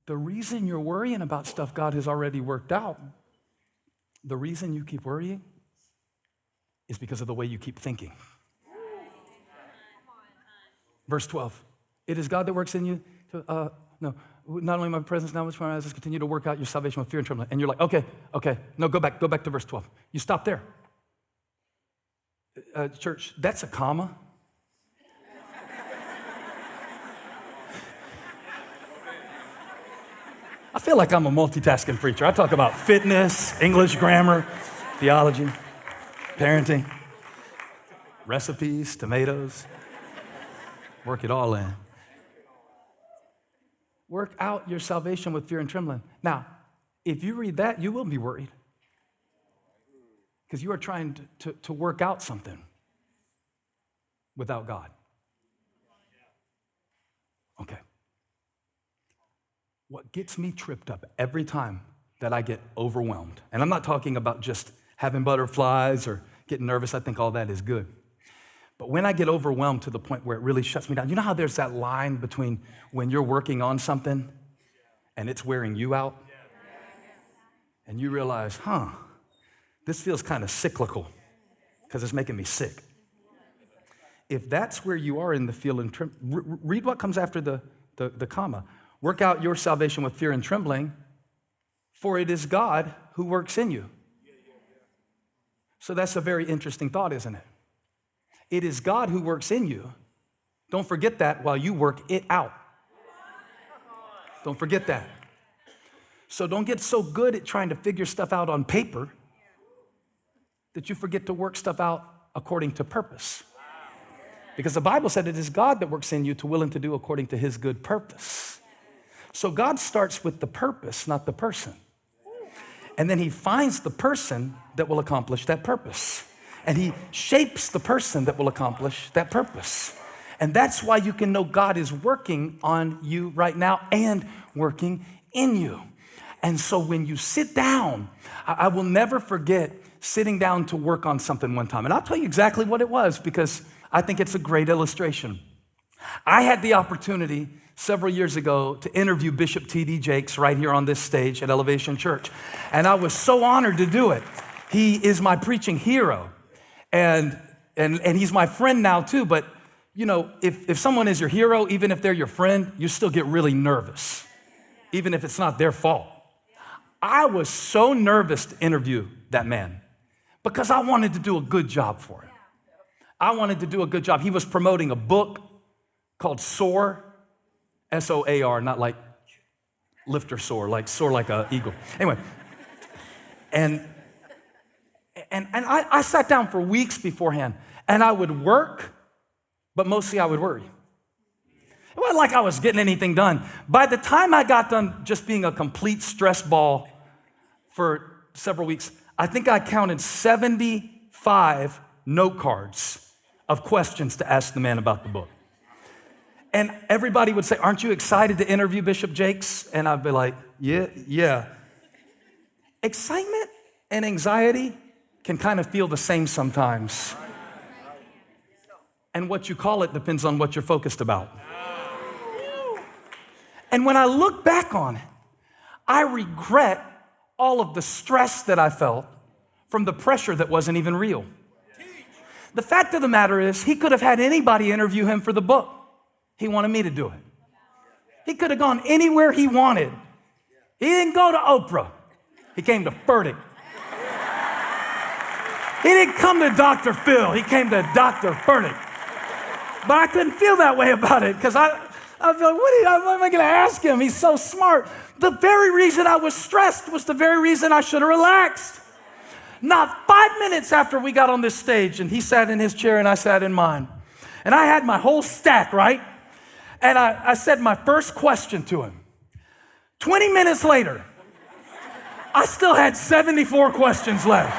The reason you're worrying about stuff God has already worked out, the reason you keep worrying is because of the way you keep thinking. Verse 12, it is God that works in you. Not only my presence now, which my eyes continue to work out your salvation with fear and trembling. And you're like, okay. No, go back to verse 12. You stop there. Church, that's a comma. I feel like I'm a multitasking preacher. I talk about fitness, English grammar, theology, parenting, recipes, tomatoes. Work it all in. Work out your salvation with fear and trembling. Now, if you read that, you will be worried because you are trying to work out something without God. Okay. What gets me tripped up every time that I get overwhelmed, and I'm not talking about just having butterflies or getting nervous, I think all that is good. But when I get overwhelmed to the point where it really shuts me down, you know how there's that line between when you're working on something and it's wearing you out? And you realize, this feels kind of cyclical because it's making me sick. If that's where you are in the feel and read what comes after the comma. Work out your salvation with fear and trembling, for it is God who works in you. So that's a very interesting thought, isn't it? It is God who works in you. Don't forget that while you work it out. Don't forget that. So don't get so good at trying to figure stuff out on paper that you forget to work stuff out according to purpose. Because the Bible said it is God that works in you to will and to do according to his good purpose. So God starts with the purpose, not the person. And then he finds the person that will accomplish that purpose. And he shapes the person that will accomplish that purpose. And that's why you can know God is working on you right now and working in you. And so when you sit down, I will never forget sitting down to work on something one time. And I'll tell you exactly what it was because I think it's a great illustration. I had the opportunity several years ago to interview Bishop T.D. Jakes right here on this stage at Elevation Church. And I was so honored to do it. He is my preaching hero. And he's my friend now too, but you know, if someone is your hero, even if they're your friend, you still get really nervous, even if it's not their fault. I was so nervous to interview that man because I wanted to do a good job for him. I wanted to do a good job. He was promoting a book called Soar, S-O-A-R, not like lift or soar, like soar like an eagle. Anyway, and I sat down for weeks beforehand, and I would work, but mostly I would worry. It wasn't like I was getting anything done. By the time I got done just being a complete stress ball for several weeks, I think I counted 75 note cards of questions to ask the man about the book. And everybody would say, aren't you excited to interview Bishop Jakes? And I'd be like, yeah. Excitement and anxiety can kind of feel the same sometimes. And what you call it depends on what you're focused about. And when I look back on it, I regret all of the stress that I felt from the pressure that wasn't even real. The fact of the matter is, he could have had anybody interview him for the book. He wanted me to do it. He could have gone anywhere he wanted. He didn't go to Oprah. He came to Furtick. He didn't come to Dr. Phil. He came to Dr. Furtick. But I couldn't feel that way about it because I was like, what am I going to ask him? He's so smart. The very reason I was stressed was the very reason I should have relaxed. Not 5 minutes after we got on this stage and he sat in his chair and I sat in mine. And I had my whole stack, right? And I said my first question to him. 20 minutes later, I still had 74 questions left.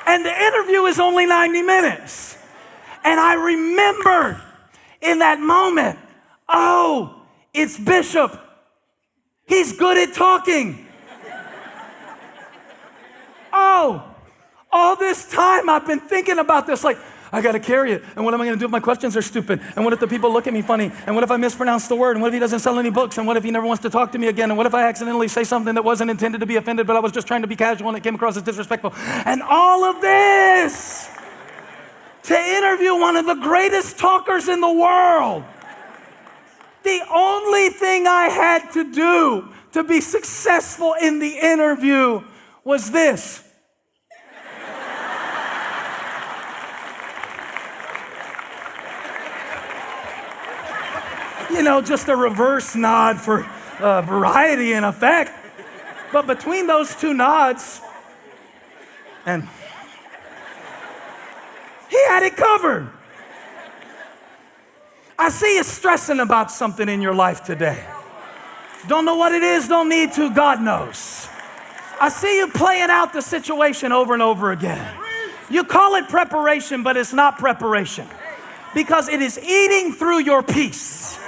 And the interview is only 90 minutes. And I remembered in that moment, oh, it's Bishop. He's good at talking. Oh, all this time I've been thinking about this, like, I got to carry it. And what am I going to do if my questions are stupid? And what if the people look at me funny? And what if I mispronounce the word? And what if he doesn't sell any books? And what if he never wants to talk to me again? And what if I accidentally say something that wasn't intended to be offended, but I was just trying to be casual and it came across as disrespectful? And all of this to interview one of the greatest talkers in the world. The only thing I had to do to be successful in the interview was this. Just a reverse nod for variety and effect. But between those two nods, and he had it covered. I see you stressing about something in your life today. Don't know what it is, don't need to, God knows. I see you playing out the situation over and over again. You call it preparation, but it's not preparation because it is eating through your peace.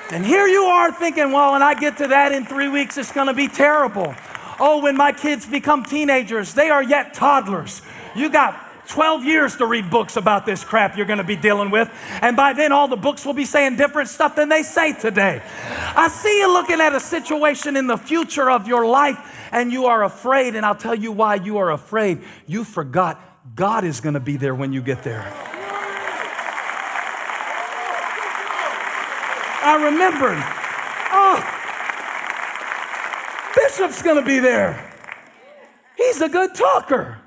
And here you are thinking, well, when I get to that in 3 weeks, it's going to be terrible. Oh, when my kids become teenagers, they are yet toddlers. You got 12 years to read books about this crap you're going to be dealing with. And by then, all the books will be saying different stuff than they say today. I see you looking at a situation in the future of your life, and you are afraid. And I'll tell you why you are afraid. You forgot God is going to be there when you get there. I remembered, Bishop's going to be there. He's a good talker.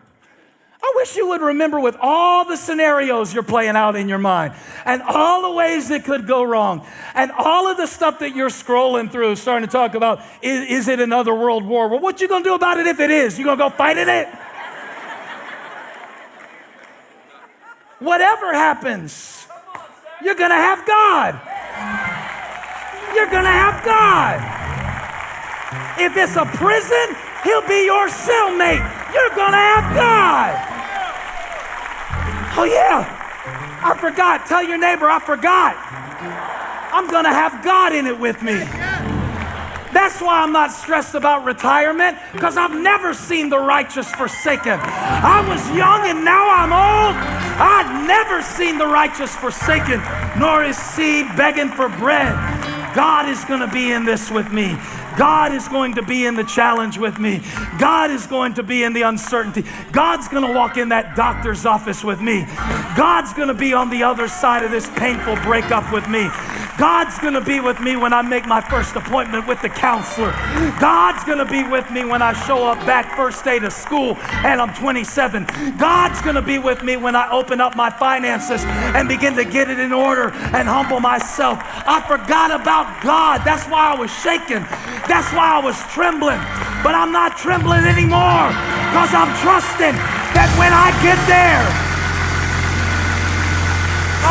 I wish you would remember with all the scenarios you're playing out in your mind and all the ways that could go wrong and all of the stuff that you're scrolling through, starting to talk about, is it another world war? Well, what you going to do about it if it is? You going to go fight in it? Whatever happens, you're going to have God. You're going to have God. If it's a prison, He'll be your cellmate. You're going to have God. Oh, yeah. I forgot. Tell your neighbor, I forgot. I'm going to have God in it with me. That's why I'm not stressed about retirement, because I've never seen the righteous forsaken. I was young and now I'm old. I've never seen the righteous forsaken, nor his seed begging for bread. God is going to be in this with me. God is going to be in the challenge with me. God is going to be in the uncertainty. God's going to walk in that doctor's office with me. God's going to be on the other side of this painful breakup with me. God's going to be with me when I make my first appointment with the counselor. God's going to be with me when I show up back first day to school and I'm 27. God's going to be with me when I open up my finances and begin to get it in order and humble myself. I forgot about God. That's why I was shaking. That's why I was trembling. But I'm not trembling anymore because I'm trusting that when I get there.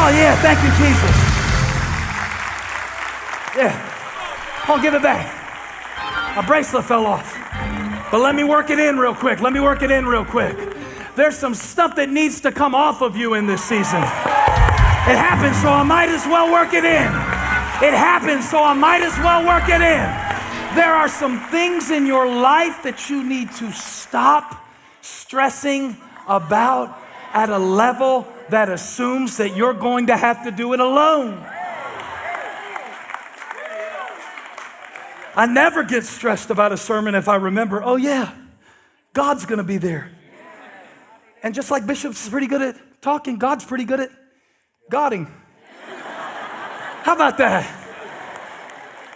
Oh yeah, thank you, Jesus. Yeah, I'll give it back. My bracelet fell off. But let me work it in real quick. There's some stuff that needs to come off of you in this season. It happens, so I might as well work it in. There are some things in your life that you need to stop stressing about at a level that assumes that you're going to have to do it alone. I never get stressed about a sermon if I remember, oh yeah, God's going to be there. And just like Bishop's pretty good at talking, God's pretty good at Godding. How about that?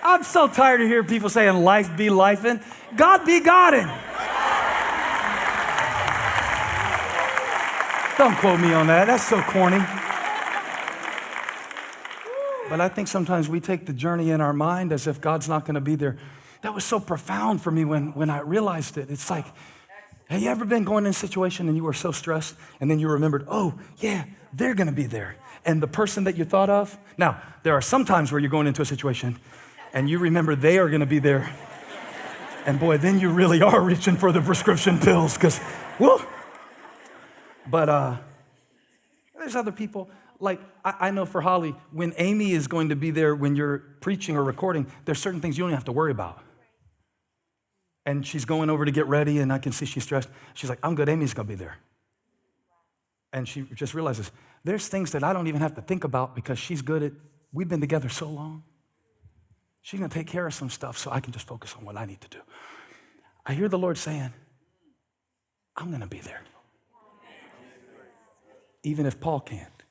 I'm so tired of hearing people saying life be lifing. God be Godding. Don't quote me on that. That's so corny. But I think sometimes we take the journey in our mind as if God's not going to be there. That was so profound for me when I realized it. It's like, have you ever been going in a situation and you were so stressed and then you remembered, oh, yeah, they're going to be there. And the person that you thought of, now, there are some times where you're going into a situation and you remember they are going to be there. And boy, then you really are reaching for the prescription pills because, whoa. But there's other people. Like, I know for Holly, when Amy is going to be there when you're preaching or recording, there's certain things you don't have to worry about. And she's going over to get ready, and I can see she's stressed. She's like, I'm good, Amy's going to be there. And she just realizes, there's things that I don't even have to think about because she's good at, we've been together so long. She's gonna take care of some stuff so I can just focus on what I need to do. I hear the Lord saying, I'm gonna be there. Even if Paul can't.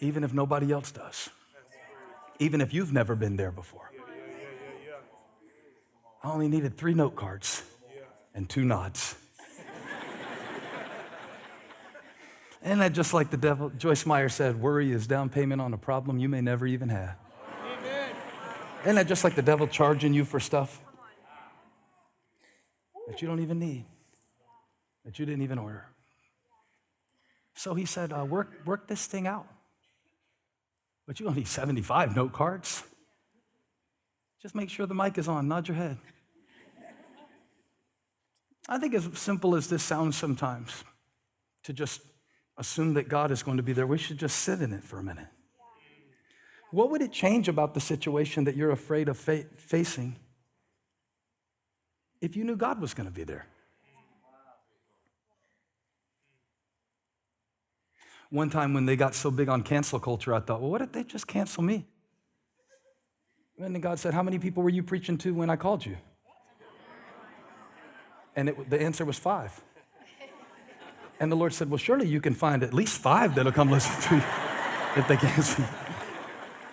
Even if nobody else does. Even if you've never been there before. I only needed 3 note cards and 2 nods. And that just like the devil, Joyce Meyer said, worry is down payment on a problem you may never even have. Isn't that just like the devil charging you for stuff that you don't even need, that you didn't even order? So he said, work this thing out. But you don't need 75 note cards. Just make sure the mic is on, nod your head. I think as simple as this sounds sometimes, to just assume that God is going to be there, we should just sit in it for a minute. What would it change about the situation that you're afraid of facing if you knew God was going to be there? One time when they got so big on cancel culture, I thought, well, what if they just cancel me? And then God said, how many people were you preaching to when I called you? And the answer was 5. And the Lord said, well, surely you can find at least 5 that'll come listen to you if they cancel you.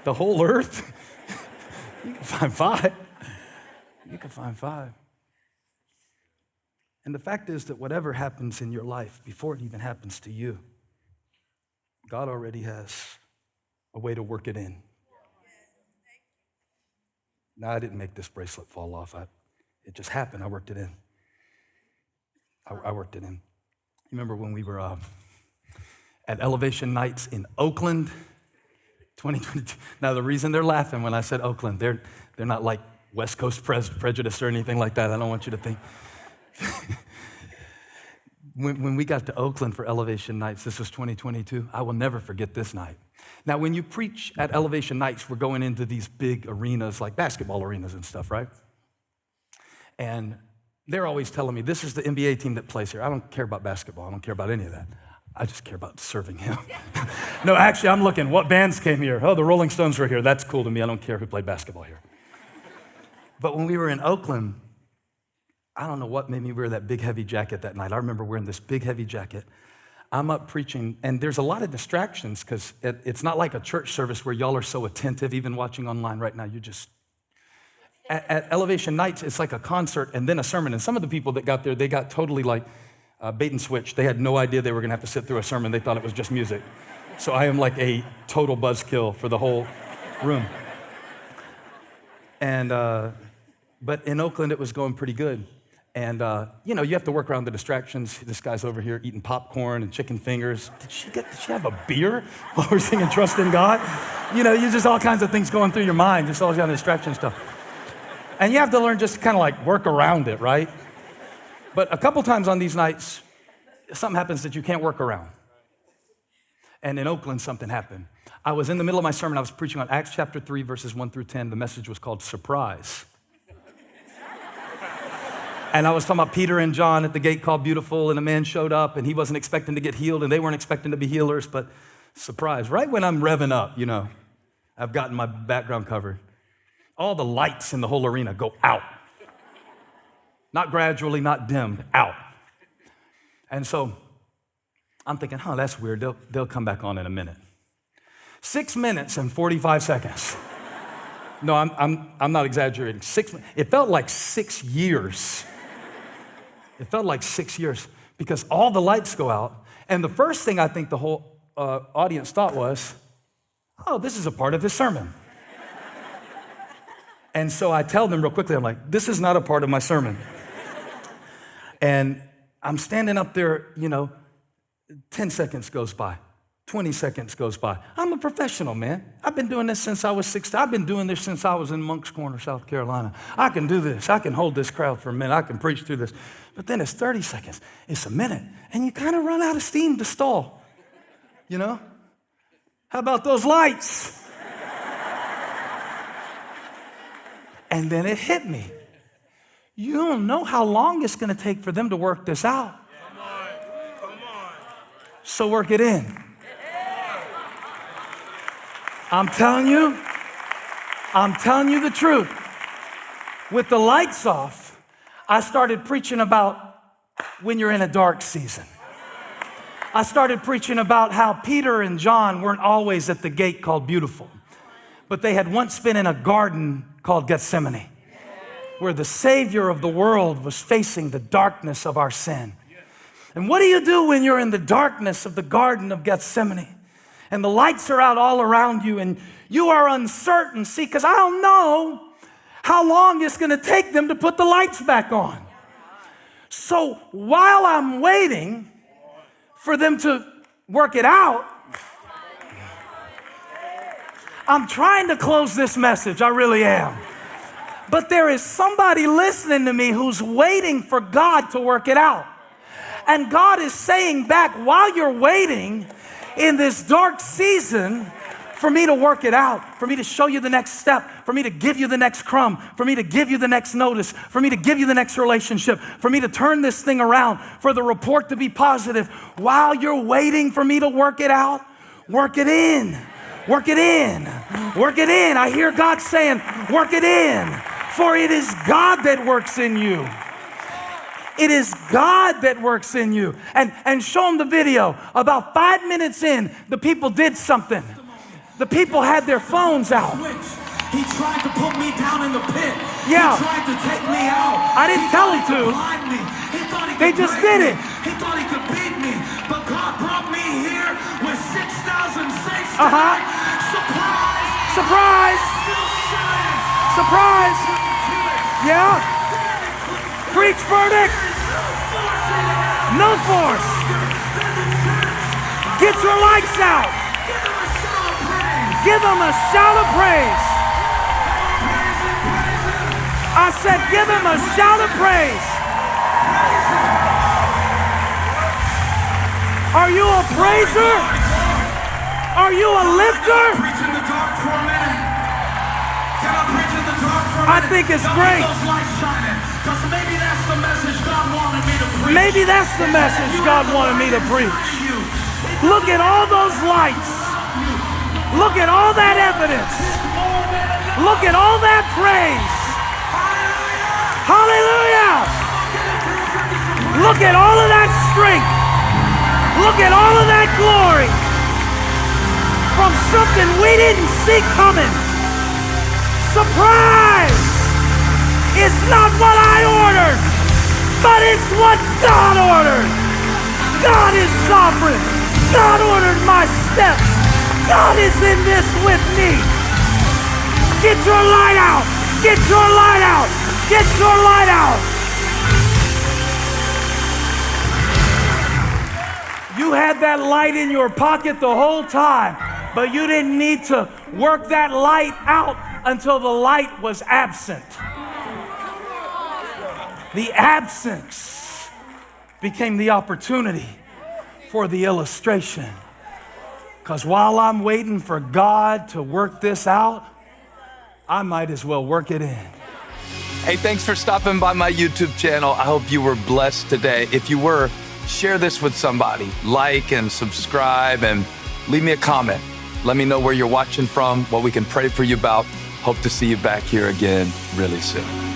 The whole earth? You can find 5. You can find 5. And the fact is that whatever happens in your life, before it even happens to you, God already has a way to work it in. Now, I didn't make this bracelet fall off. It just happened. I worked it in. I worked it in. You remember when we were at Elevation Nights in Oakland, 2022. Now, the reason they're laughing when I said Oakland, they're not like West Coast prejudice or anything like that. I don't want you to think. When we got to Oakland for Elevation Nights, this was 2022, I will never forget this night. Now, when you preach at Elevation Nights, we're going into these big arenas, like basketball arenas and stuff, right? And they're always telling me, this is the NBA team that plays here. I don't care about basketball. I don't care about any of that. I just care about serving him. No, actually, I'm looking, what bands came here? Oh, the Rolling Stones were here. That's cool to me. I don't care who played basketball here. But when we were in Oakland, I don't know what made me wear that big, heavy jacket that night. I remember wearing this big, heavy jacket. I'm up preaching, and there's a lot of distractions because it's not like a church service where y'all are so attentive, even watching online right now. You just... At Elevation Nights, it's like a concert and then a sermon. And some of the people that got there, they got totally like bait and switch. They had no idea they were going to have to sit through a sermon. They thought it was just music. So I am like a total buzzkill for the whole room. And but in Oakland, it was going pretty good. And you know, you have to work around the distractions. This guy's over here eating popcorn and chicken fingers. Did she have a beer while we're singing "Trust in God"? You know, you just all kinds of things going through your mind. Just all kind of distraction stuff. And you have to learn just to kind of like work around it, right? But a couple times on these nights, something happens that you can't work around. And in Oakland, something happened. I was in the middle of my sermon. I was preaching on Acts chapter 3, verses 1 through 10. The message was called Surprise. And I was talking about Peter and John at the gate called Beautiful, and a man showed up, and he wasn't expecting to get healed, and they weren't expecting to be healers, but surprise. Right when I'm revving up, you know, I've gotten my background covered. All the lights in the whole arena go out. Not gradually, not dimmed, out. And so I'm thinking, that's weird. They'll come back on in a minute. 6 minutes and 45 seconds. No, I'm not exaggerating. It felt like 6 years. It felt like 6 years because all the lights go out. And the first thing I think the whole audience thought was, this is a part of his sermon. And so I tell them real quickly, I'm like, this is not a part of my sermon. And I'm standing up there, 10 seconds goes by, 20 seconds goes by. I'm a professional, man. I've been doing this since I was 16. I've been doing this since I was in Moncks Corner, South Carolina. I can do this. I can hold this crowd for a minute. I can preach through this. But then it's 30 seconds. It's a minute. And you kind of run out of steam to stall, How about those lights? And then it hit me. You don't know how long it's going to take for them to work this out. So work it in. I'm telling you the truth. With the lights off, I started preaching about when you're in a dark season. I started preaching about how Peter and John weren't always at the gate called Beautiful, but they had once been in a garden called Gethsemane, where the Savior of the world was facing the darkness of our sin. And what do you do when you're in the darkness of the Garden of Gethsemane and the lights are out all around you and you are uncertain? See, because I don't know how long it's going to take them to put the lights back on. So while I'm waiting for them to work it out, I'm trying to close this message. I really am. But there is somebody listening to me who's waiting for God to work it out. And God is saying back, while you're waiting in this dark season for me to work it out, for me to show you the next step, for me to give you the next crumb, for me to give you the next notice, for me to give you the next relationship, for me to turn this thing around, for the report to be positive, while you're waiting for me to work it out, work it in. Work it in. Work it in. I hear God saying, work it in. For it is God that works in you. It is God that works in you. And show them the video. About 5 minutes in, the people did something. The people had their phones out. He tried to put me down in the pit. Yeah. He tried to take me out. I didn't tell him to. They just did it. He thought he could beat me. But God brought me here with 6,000 saints Uh-huh. tonight. Surprise! Surprise! Still shining. Surprise! Yeah. Preach, Furtick. No force. Get your lights out. Give them a shout of praise. I said, give him a shout of praise. Are you a praiser? Are you a lifter? Preach in the dark for a minute. Can I preach in the dark for a minute? I think it's great. Those lights shining, 'cause maybe that's the message God wanted me to preach. Maybe that's the message God wanted me to preach. Look at all those lights. Look at all that evidence. Look at all that praise. Hallelujah. Look at all of that strength. Look at all of that glory from something we didn't see coming. Surprise! It's not what I ordered, but it's what God ordered. God is sovereign. God ordered my steps. God is in this with me. Get your light out. Get your light out. Get your light out. You had that light in your pocket the whole time, but you didn't need to work that light out until the light was absent. The absence became the opportunity for the illustration. Because while I'm waiting for God to work this out, I might as well work it in. Hey, thanks for stopping by my YouTube channel. I hope you were blessed today. If you were, share this with somebody. Like and subscribe and leave me a comment. Let me know where you're watching from, what we can pray for you about. Hope to see you back here again really soon.